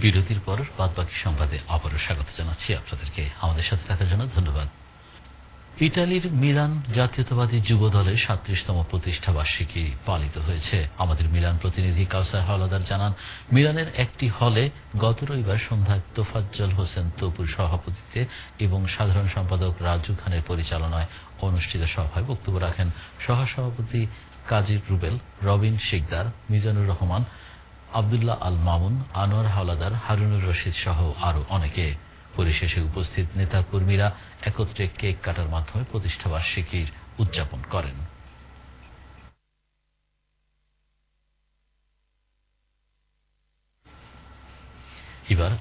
বিরতির পর বাদবাকি সংবাদে আবারও স্বাগত জানাচ্ছি আপনাদেরকে। আমাদের সাথে থাকার জন্য ধন্যবাদ। ইটালির মিলান জাতীয়তাবাদী যুব দলের ৩৭তম প্রতিষ্ঠা বার্ষিকী পালিত হয়েছে। আমাদের মিলান প্রতিনিধি কাউসার হাওলাদার জানান, মিলানের একটি হলে গত রবিবার সন্ধ্যায় তোফাজ্জল হোসেন তপুর সভাপতিত্বে এবং সাধারণ সম্পাদক রাজু খানের পরিচালনায় অনুষ্ঠিত সভায় বক্তব্য রাখেন সহসভাপতি কাজী রুবেল, রবিন শিকদার, মিজানুর রহমান, আবদুল্লাহ আল মামুন, আনোয়ার হাওলাদার, হারুনুর রশিদ সহ আরো অনেকে। পরিশেষে উপস্থিত নেতা কর্মীরা একত্রে কেক কাটার মাধ্যমে প্রতিষ্ঠাবার্ষিকীর উদযাপন করেন। এবার